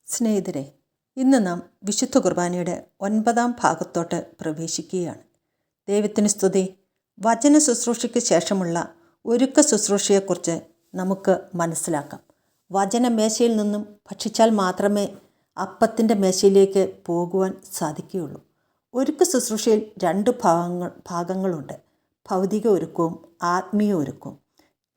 സ്നേഹിതരെ, ഇന്ന് നാം വിശുദ്ധ കുർബാനയുടെ 9ാം ഭാഗത്തോട്ട് പ്രവേശിക്കുകയാണ്. ദൈവത്തിന് സ്തുതി. വചന ശുശ്രൂഷയ്ക്ക് ശേഷമുള്ള ഒരുക്ക ശുശ്രൂഷയെക്കുറിച്ച് നമുക്ക് മനസ്സിലാക്കാം. വചന മേശയിൽ നിന്നും ഭക്ഷിച്ചാൽ മാത്രമേ അപ്പത്തിൻ്റെ മേശയിലേക്ക് പോകുവാൻ സാധിക്കുകയുള്ളൂ. ഒരുക്ക ശുശ്രൂഷയിൽ 2 ഭാഗങ്ങളുണ്ട്: ഭൗതിക ഒരുക്കവും ആത്മീയ ഒരുക്കവും.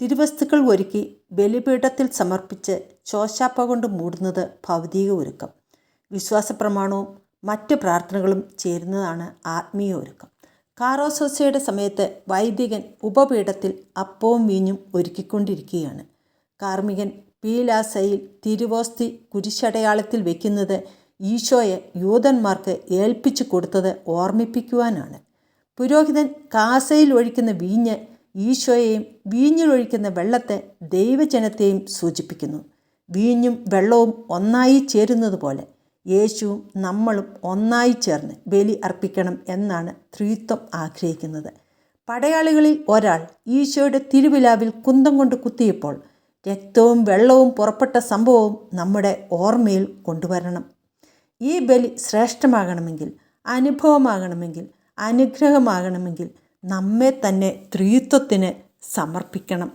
തിരുവസ്തുക്കൾ ഒരുക്കി ബലിപീഠത്തിൽ സമർപ്പിച്ച് ശോശാപ്പ കൊണ്ട് മൂടുന്നത് ഭൗതിക ഒരുക്കം. വിശ്വാസപ്രമാണവും മറ്റ് പ്രാർത്ഥനകളും ചേരുന്നതാണ് ആത്മീയ ഒരുക്കം. കാറോസോസയുടെ സമയത്ത് വൈദികൻ ഉപപീഠത്തിൽ അപ്പവും വീഞ്ഞും ഒരുക്കിക്കൊണ്ടിരിക്കുകയാണ്. കാർമികൻ പീലാസയിൽ തിരുവോസ്തി കുരിശടയാളത്തിൽ വയ്ക്കുന്നത് ഈശോയെ യൂതന്മാർക്ക് ഏൽപ്പിച്ചു കൊടുത്തത് ഓർമ്മിപ്പിക്കുവാനാണ്. പുരോഹിതൻ കാസയിൽ ഒഴിക്കുന്ന വീഞ്ഞ് ഈശോയെയും വീഞ്ഞിലൊഴിക്കുന്ന വെള്ളത്തെ ദൈവജനത്തെയും സൂചിപ്പിക്കുന്നു. വീഞ്ഞും വെള്ളവും ഒന്നായി ചേരുന്നത് പോലെ യേശുവും നമ്മളും ഒന്നായി ചേർന്ന് ബലി അർപ്പിക്കണം എന്നാണ് ത്രിത്വം ആഗ്രഹിക്കുന്നത്. പടയാളികളിൽ ഒരാൾ ഈശോയുടെ തിരുവിലാവിൽ കുന്തം കൊണ്ട് കുത്തിയപ്പോൾ രക്തവും വെള്ളവും പുറപ്പെട്ട സംഭവവും നമ്മുടെ ഓർമ്മയിൽ കൊണ്ടുവരണം. ഈ ബലി ശ്രേഷ്ഠമാകണമെങ്കിൽ, അനുഭവമാകണമെങ്കിൽ, അനുഗ്രഹമാകണമെങ്കിൽ നമ്മെ തന്നെ ത്രിത്വത്തിന് സമർപ്പിക്കണം.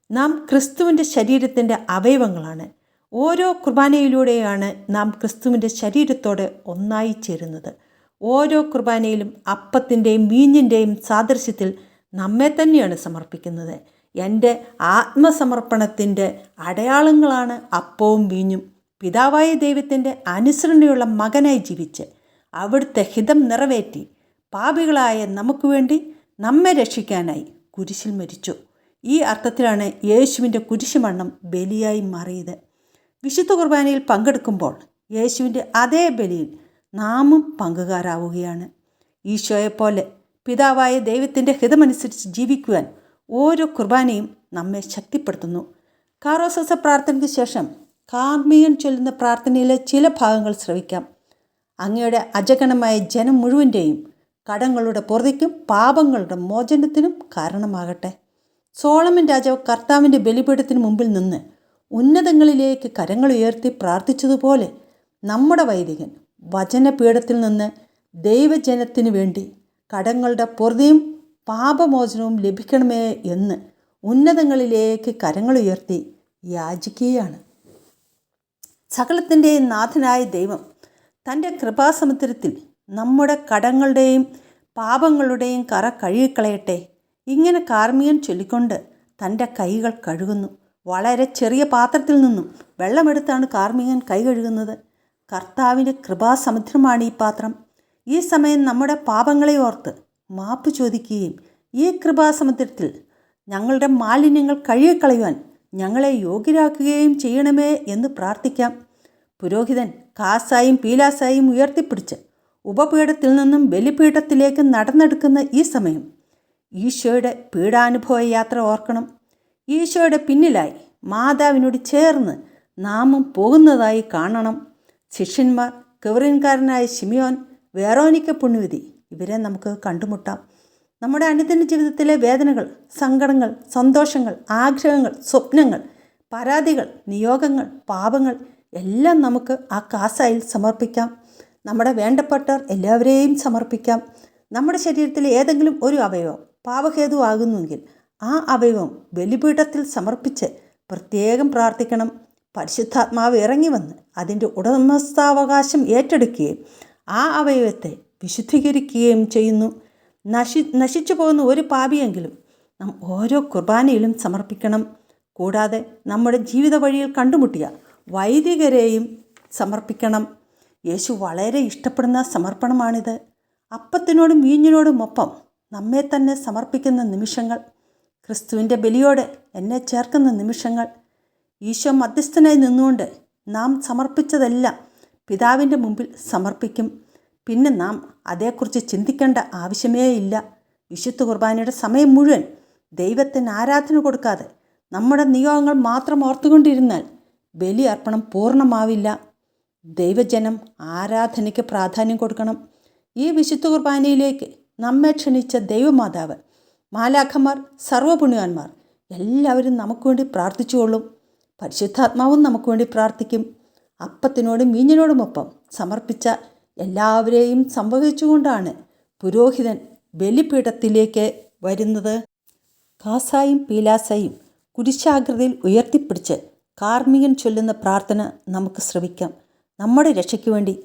നാം ക്രിസ്തുവിൻ്റെ ശരീരത്തിൻ്റെ അവയവങ്ങളാണ്. ഓരോ കുർബാനയിലൂടെയാണ് നാം ക്രിസ്തുവിൻ്റെ ശരീരത്തോട് ഒന്നായി ചേരുന്നത്. ഓരോ കുർബാനയിലും അപ്പത്തിൻ്റെയും വീഞ്ഞിൻ്റെയും സാദൃശ്യത്തിൽ നമ്മെ തന്നെയാണ് സമർപ്പിക്കുന്നത്. എൻ്റെ ആത്മസമർപ്പണത്തിൻ്റെ അടയാളങ്ങളാണ് അപ്പവും വീഞ്ഞും. പിതാവായ ദൈവത്തിൻ്റെ അനുസരണയുള്ള മകനായി ജീവിച്ച് അവിടുത്തെ ഹിതം നിറവേറ്റി പാപികളായ നമുക്ക് വേണ്ടി നമ്മെ രക്ഷിക്കാനായി കുരിശിൽ മരിച്ചു. ഈ അർത്ഥത്തിലാണ് യേശുവിൻ്റെ കുരിശുമരണം ബലിയായി മാറിയത്. വിശുദ്ധ കുർബാനയിൽ പങ്കെടുക്കുമ്പോൾ യേശുവിൻ്റെ അതേ ബലിയിൽ നാമും പങ്കുകാരാവുകയാണ്. ഈശോയെപ്പോലെ പിതാവായ ദൈവത്തിൻ്റെ ഹിതമനുസരിച്ച് ജീവിക്കുവാൻ ഓരോ കുർബാനയും നമ്മെ ശക്തിപ്പെടുത്തുന്നു. കാറോസോസ പ്രാർത്ഥനയ്ക്ക് ശേഷം കാർമികൻ ചൊല്ലുന്ന പ്രാർത്ഥനയിലെ ചില ഭാഗങ്ങൾ ശ്രവിക്കാം. അങ്ങയുടെ അജഗണമായ ജനം മുഴുവൻ്റെയും കടങ്ങളുടെ പൊറുതിക്കും പാപങ്ങളുടെ മോചനത്തിനും കാരണമാകട്ടെ. സോളമൻ രാജാവ് കർത്താവിൻ്റെ ബലിപീഠത്തിന് മുമ്പിൽ നിന്ന് ഉന്നതങ്ങളിലേക്ക് കരങ്ങൾ ഉയർത്തി പ്രാർത്ഥിച്ചതുപോലെ നമ്മുടെ വൈദികൻ വചനപീഠത്തിൽ നിന്ന് ദൈവജനത്തിനു വേണ്ടി കടങ്ങളുടെ പൊറുതിയും പാപമോചനവും ലഭിക്കണമേ എന്ന് ഉന്നതങ്ങളിലേക്ക് കരങ്ങൾ ഉയർത്തി യാചിക്കുകയാണ്. സകലത്തിൻ്റെയും നാഥനായ ദൈവം തൻ്റെ കൃപാസമുദ്രത്തിൽ നമ്മുടെ കടങ്ങളുടെയും പാപങ്ങളുടെയും കറ കഴുകിക്കളയട്ടെ. ഇങ്ങനെ കാർമികൻ ചൊല്ലിക്കൊണ്ട് തൻ്റെ കൈകൾ കഴുകുന്നു. വളരെ ചെറിയ പാത്രത്തിൽ നിന്നും വെള്ളമെടുത്താണ് കാർമികൻ കൈ കഴുകുന്നത്. കർത്താവിൻ്റെ കൃപാസമുദ്രമാണ് ഈ പാത്രം. ഈ സമയം നമ്മുടെ പാപങ്ങളെ ഓർത്ത് മാപ്പ് ചോദിക്കുകയും ഈ കൃപാസമുദ്രത്തിൽ ഞങ്ങളുടെ മാലിന്യങ്ങൾ കഴുകിക്കളയുവാൻ ഞങ്ങളെ യോഗ്യരാക്കുകയും ചെയ്യണമേ എന്ന് പ്രാർത്ഥിക്കാം. പുരോഹിതൻ കാസായും പീലാസായും ഉയർത്തിപ്പിടിച്ച് ഉപപീഠത്തിൽ നിന്നും ബലിപീഠത്തിലേക്ക് നടന്നെടുക്കുന്ന ഈ സമയം ഈശോയുടെ പീഡാനുഭവ യാത്ര ഓർക്കണം. ഈശോയുടെ പിന്നിലായി മാതാവിനോട് ചേർന്ന് നാമും പോകുന്നതായി കാണണം. ശിഷ്യന്മാർ, കവറിൻകാരനായ ശിമിയോൻ, വെറോനിക്ക പുണ്യവതി, ഇവരെ നമുക്ക് കണ്ടുമുട്ടാം. നമ്മുടെ അനുദിന ജീവിതത്തിലെ വേദനകൾ, സങ്കടങ്ങൾ, സന്തോഷങ്ങൾ, ആഗ്രഹങ്ങൾ, സ്വപ്നങ്ങൾ, പരാതികൾ, നിയോഗങ്ങൾ, പാപങ്ങൾ എല്ലാം നമുക്ക് ആ കാസായിൽ സമർപ്പിക്കാം. നമ്മുടെ വേണ്ടപ്പെട്ടവർ എല്ലാവരെയും സമർപ്പിക്കാം. നമ്മുടെ ശരീരത്തിലെ ഏതെങ്കിലും ഒരു അവയവം പാപഹേതുവാകുന്നുവെങ്കിൽ ആ അവയവം ബലിപീഠത്തിൽ സമർപ്പിച്ച് പ്രത്യേകം പ്രാർത്ഥിക്കണം. പരിശുദ്ധാത്മാവ് ഇറങ്ങി വന്ന് അതിൻ്റെ ഉടമസ്ഥാവകാശം ഏറ്റെടുക്കുകയും ആ അവയവത്തെ വിശുദ്ധീകരിക്കുകയും ചെയ്യുന്നു. നശിച്ചു പോകുന്ന ഒരു പാപിയെങ്കിലും നാം ഓരോ കുർബാനയിലും സമർപ്പിക്കണം. കൂടാതെ നമ്മുടെ ജീവിത വഴിയിൽ കണ്ടുമുട്ടിയ വൈദികരെയും സമർപ്പിക്കണം. യേശു വളരെ ഇഷ്ടപ്പെടുന്ന സമർപ്പണമാണിത്. അപ്പത്തിനോടും വീഞ്ഞിനോടും ഒപ്പം നമ്മെ തന്നെ സമർപ്പിക്കുന്ന നിമിഷങ്ങൾ, ക്രിസ്തുവിൻ്റെ ബലിയോട് എന്നെ ചേർക്കുന്ന നിമിഷങ്ങൾ. ഈശോ മധ്യസ്ഥനായി നിന്നുകൊണ്ട് നാം സമർപ്പിച്ചതെല്ലാം പിതാവിൻ്റെ മുമ്പിൽ സമർപ്പിക്കും. പിന്നെ നാം അതേക്കുറിച്ച് ചിന്തിക്കേണ്ട ആവശ്യമേ ഇല്ല. വിശുദ്ധ കുർബാനയുടെ സമയം മുഴുവൻ ദൈവത്തിന് ആരാധന കൊടുക്കാതെ നമ്മുടെ നിയോഗങ്ങൾ മാത്രം ഓർത്തുകൊണ്ടിരുന്നാൽ ബലി അർപ്പണം പൂർണ്ണമാവില്ല. ദൈവജനം ആരാധനയ്ക്ക് പ്രാധാന്യം കൊടുക്കണം. ഈ വിശുദ്ധ കുർബാനയിലേക്ക് നമ്മെ ക്ഷണിച്ച ദൈവമാതാവ്, മാലാഖമാർ, സർവ്വപുണ്യവാന്മാർ എല്ലാവരും നമുക്ക് വേണ്ടി പ്രാർത്ഥിച്ചുകൊള്ളും. പരിശുദ്ധാത്മാവും നമുക്ക് വേണ്ടി പ്രാർത്ഥിക്കും. അപ്പത്തിനോടും വീഞ്ഞിനോടുമൊപ്പം സമർപ്പിച്ച എല്ലാവരെയും സംവഹിച്ചുകൊണ്ടാണ് പുരോഹിതൻ ബലിപീഠത്തിലേക്ക് വരുന്നത്. കാസായും പീലാസായും കുരിശാകൃതിയിൽ ഉയർത്തിപ്പിടിച്ച് കാർമികൻ ചൊല്ലുന്ന പ്രാർത്ഥന നമുക്ക് ശ്രവിക്കാം. നമ്മുടെ രക്ഷയ്ക്ക് വേണ്ടി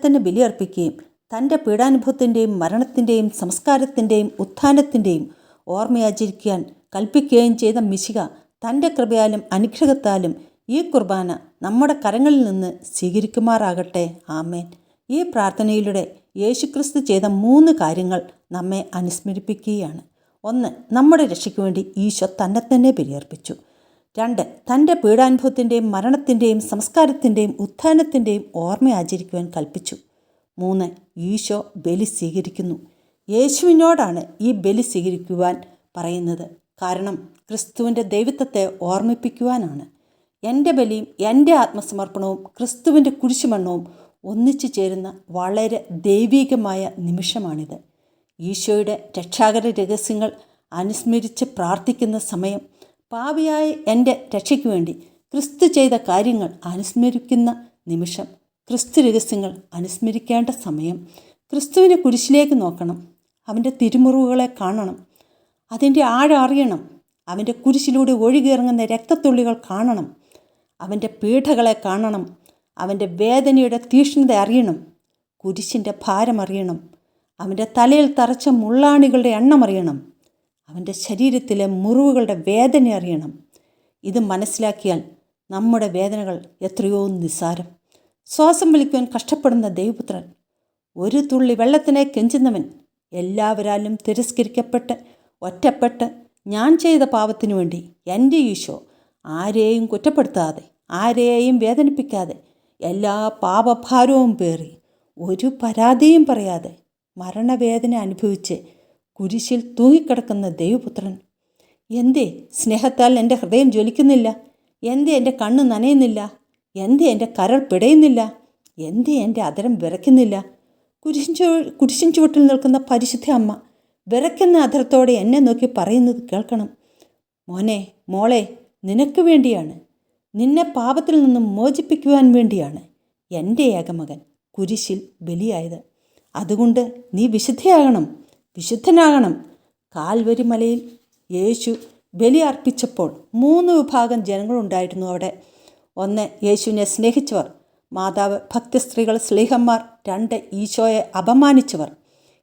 തന്നെ ബലിയർപ്പിക്കുകയും തൻ്റെ പീഡാനുഭവത്തിൻ്റെയും മരണത്തിൻ്റെയും സംസ്കാരത്തിൻ്റെയും ഉത്ഥാനത്തിൻ്റെയും ഓർമ്മയാചരിക്കാൻ കൽപ്പിക്കുകയും ചെയ്ത മിശിഹ തൻ്റെ കൃപയാലും അനുഗ്രഹത്താലും ഈ കുർബാന നമ്മുടെ കരങ്ങളിൽ നിന്ന് സ്വീകരിക്കുമാറാകട്ടെ. ആമേൻ. ഈ പ്രാർത്ഥനയിലൂടെ യേശുക്രിസ്തു ചെയ്ത 3 കാര്യങ്ങൾ നമ്മെ അനുസ്മരിപ്പിക്കുകയാണ്. 1. നമ്മുടെ രക്ഷയ്ക്ക് വേണ്ടി ഈശോ തന്നെ ബലിയർപ്പിച്ചു. 2. തൻ്റെ പീഡാനുഭവത്തിൻ്റെയും മരണത്തിൻ്റെയും സംസ്കാരത്തിൻ്റെയും ഉത്ഥാനത്തിൻ്റെയും ഓർമ്മ ആചരിക്കുവാൻ കൽപ്പിച്ചു. 3. ഈശോ ബലി സ്വീകരിക്കുന്നു. യേശുവിനോടാണ് ഈ ബലി സ്വീകരിക്കുവാൻ പറയുന്നത്. കാരണം ക്രിസ്തുവിൻ്റെ ദൈവത്വത്തെ ഓർമ്മിപ്പിക്കുവാനാണ്. എൻ്റെ ബലിയും എൻ്റെ ആത്മസമർപ്പണവും ക്രിസ്തുവിൻ്റെ കുരിശുമരണവും ഒന്നിച്ചു ചേരുന്ന വളരെ ദൈവികമായ നിമിഷമാണിത്. ഈശോയുടെ രക്ഷാകര രഹസ്യങ്ങൾ അനുസ്മരിച്ച് പ്രാർത്ഥിക്കുന്ന സമയം, പാപിയായ എൻ്റെ രക്ഷയ്ക്ക് വേണ്ടി ക്രിസ്തു ചെയ്ത കാര്യങ്ങൾ അനുസ്മരിക്കുന്ന നിമിഷം, ക്രിസ്തു രഹസ്യങ്ങൾ അനുസ്മരിക്കേണ്ട സമയം. ക്രിസ്തുവിനെ കുരിശിലേക്ക് നോക്കണം, അവൻ്റെ തിരുമുറിവുകളെ കാണണം, അതിൻ്റെ ആഴം അറിയണം, അവൻ്റെ കുരിശിലൂടെ ഒഴുകിയിറങ്ങുന്ന രക്തത്തുള്ളികൾ കാണണം, അവൻ്റെ പീഡകളെ കാണണം, അവൻ്റെ വേദനയുടെ തീക്ഷ്ണത അറിയണം, കുരിശിൻ്റെ ഭാരം അറിയണം, അവൻ്റെ തലയിൽ തറച്ച മുള്ളാണികളുടെ എണ്ണം അറിയണം, അവൻ്റെ ശരീരത്തിലെ മുറിവുകളുടെ വേദന അറിയണം. ഇത് മനസ്സിലാക്കിയാൽ നമ്മുടെ വേദനകൾ എത്രയോ നിസ്സാരം. ശ്വാസം വലിക്കുവാൻ കഷ്ടപ്പെടുന്ന ദൈവപുത്രൻ, ഒരു തുള്ളി വെള്ളത്തിനെ കെഞ്ചുന്നവൻ, എല്ലാവരാലും തിരസ്കരിക്കപ്പെട്ട് ഒറ്റപ്പെട്ട് ഞാൻ ചെയ്ത പാപത്തിനു വേണ്ടി എൻ്റെ ഈശോ ആരെയും കുറ്റപ്പെടുത്താതെ ആരെയും വേദനിപ്പിക്കാതെ എല്ലാ പാപഭാരവും പേറി ഒരു പരാതിയും പറയാതെ മരണവേദന അനുഭവിച്ച് കുരിശിൽ തൂങ്ങിക്കിടക്കുന്ന ദൈവപുത്രൻ. എന്തേ സ്നേഹത്താൽ എൻ്റെ ഹൃദയം ജ്വലിക്കുന്നില്ല? എന്തേ എൻ്റെ കണ്ണ് നനയുന്നില്ല? എന്തേ എൻ്റെ കരൾ പിടയുന്നില്ല? എന്തേ എൻ്റെ അതരം വിറയ്ക്കുന്നില്ല? കുരിശിൻ ചുവട്ടിൽ നിൽക്കുന്ന പരിശുദ്ധ അമ്മ വിറയ്ക്കുന്ന അധരത്തോടെ എന്നെ നോക്കി പറയുന്നത് കേൾക്കണം. മോനെ, മോളെ, നിനക്ക് വേണ്ടിയാണ്, നിന്നെ പാപത്തിൽ നിന്നും മോചിപ്പിക്കുവാൻ വേണ്ടിയാണ് എൻ്റെ ഏകമകൻ കുരിശിൽ ബലിയായത്. അതുകൊണ്ട് നീ വിശുദ്ധയാകണം, വിശുദ്ധനാകണം. കാൽവരി മലയിൽ യേശു ബലി അർപ്പിച്ചപ്പോൾ 3 വിഭാഗം ജനങ്ങളുണ്ടായിരുന്നു അവിടെ. 1. യേശുവിനെ സ്നേഹിച്ചവർ, മാതാവ്, ഭക്തസ്ത്രീകൾ, സ്ലീഹന്മാർ. 2. ഈശോയെ അപമാനിച്ചവർ,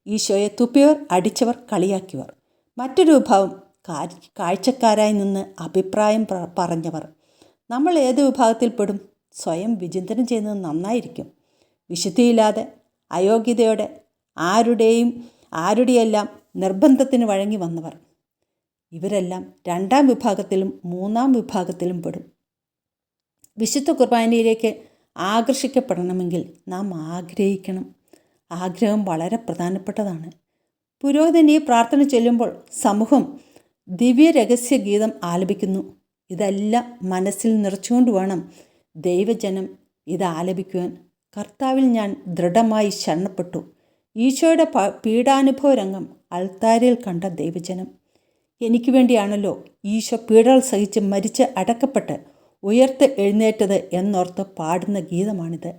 ഈശോയെ തുപ്പിയവർ, അടിച്ചവർ, കളിയാക്കിയവർ. മറ്റൊരു വിഭാഗം കാഴ്ചക്കാരായി നിന്ന് അഭിപ്രായം പറഞ്ഞവർ. നമ്മൾ ഏത് വിഭാഗത്തിൽപ്പെടും? സ്വയം വിചിന്തനം ചെയ്യുന്നത് നന്നായിരിക്കും. വിശുദ്ധിയില്ലാതെ അയോഗ്യതയോടെ ആരുടെയെല്ലാം നിർബന്ധത്തിന് വഴങ്ങി വന്നവർ. ഇവരെല്ലാം 2ാം വിഭാഗത്തിലും 3ാം വിഭാഗത്തിലും പെടും. വിശുദ്ധ കുർബാനയിലേക്ക് ആകർഷിക്കപ്പെടണമെങ്കിൽ നാം ആഗ്രഹിക്കണം. ആഗ്രഹം വളരെ പ്രധാനപ്പെട്ടതാണ്. പുരോഹിതൻ ഈ പ്രാർത്ഥന ചൊല്ലുമ്പോൾ സമൂഹം ദിവ്യ രഹസ്യ ഗീതം ആലപിക്കുന്നു. ഇതെല്ലാം മനസ്സിൽ നിറച്ചുകൊണ്ട് വേണം ദൈവജനം ഇത് ആലപിക്കുവാൻ. കർത്താവിൽ ഞാൻ ദൃഢമായി ശരണപ്പെട്ടു. ഈശോയുടെ പീഡാനുഭവ രംഗം അൾത്താരയിൽ കണ്ട ദൈവജനം. എനിക്ക് വേണ്ടിയാണല്ലോ ഈശോ പീഡകൾ സഹിച്ച് മരിച്ച് അടക്കപ്പെട്ട് ഉയർത്ത് എഴുന്നേറ്റത് എന്നോർത്ത് പാടുന്ന ഗീതമാണിത്.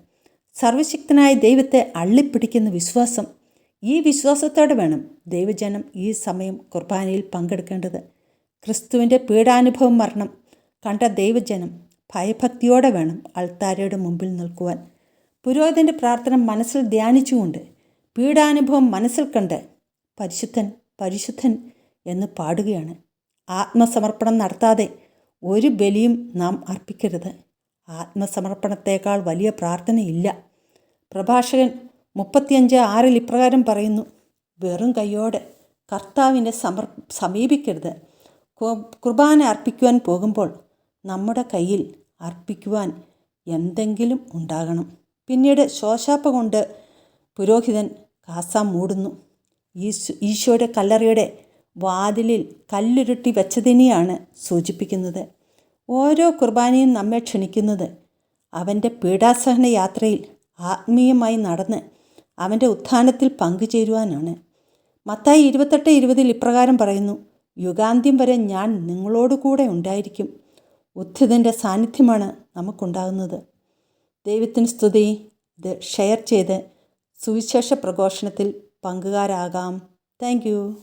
സർവശക്തനായ ദൈവത്തെ അള്ളിപ്പിടിക്കുന്ന വിശ്വാസം. ഈ വിശ്വാസത്തോടെ വേണം ദൈവജനം ഈ സമയം കുർബാനയിൽ പങ്കെടുക്കേണ്ടത്. ക്രിസ്തുവിൻ്റെ പീഡാനുഭവം മരണം കണ്ട ദൈവജനം ഭയഭക്തിയോടെ വേണം അൾത്താരയുടെ മുമ്പിൽ നിൽക്കുവാൻ. പുരോഹിതൻ്റെ പ്രാർത്ഥന മനസ്സിൽ ധ്യാനിച്ചുകൊണ്ട് പീഡാനുഭവം മനസ്സിൽ കണ്ട് പരിശുദ്ധൻ പരിശുദ്ധൻ എന്ന് പാടുകയാണ്. ആത്മസമർപ്പണം നടത്താതെ ഒരു ബലിയും നാം അർപ്പിക്കരുത്. ആത്മസമർപ്പണത്തേക്കാൾ വലിയ പ്രാർത്ഥനയില്ല. പ്രഭാഷകൻ 35:6 ഇപ്രകാരം പറയുന്നു: വെറും കൈയോടെ കർത്താവിനെ സമീപിക്കരുത്. കുർബാന അർപ്പിക്കുവാൻ പോകുമ്പോൾ നമ്മുടെ കയ്യിൽ അർപ്പിക്കുവാൻ എന്തെങ്കിലും ഉണ്ടാകണം. പിന്നീട് ശോശാപ്പ കൊണ്ട് പുരോഹിതൻ കാസ മൂടുന്നു. ഈശോയുടെ കല്ലറയുടെ വാതിലിൽ കല്ലുരുട്ടി വെച്ചതിനെയാണ് സൂചിപ്പിക്കുന്നത്. ഓരോ കുർബാനയും നമ്മെ ക്ഷണിക്കുന്നത് അവൻ്റെ പീഡാസഹന യാത്രയിൽ ആത്മീയമായി നടന്ന് അവൻ്റെ ഉത്ഥാനത്തിൽ പങ്കുചേരുവാനാണ്. മത്തായി 28:20 ഇപ്രകാരം പറയുന്നു: യുഗാന്ത്യം വരെ ഞാൻ നിങ്ങളോട് കൂടെ ഉണ്ടായിരിക്കും. ഉത്ഥിതൻ്റെ സാന്നിധ്യമാണ് നമുക്കുണ്ടാകുന്നത്. ദൈവത്തിന് സ്തുതി. ഇത് ഷെയർ ചെയ്ത് സുവിശേഷ പ്രഘോഷണത്തിൽ പങ്കുകാരാകാം. Thank you.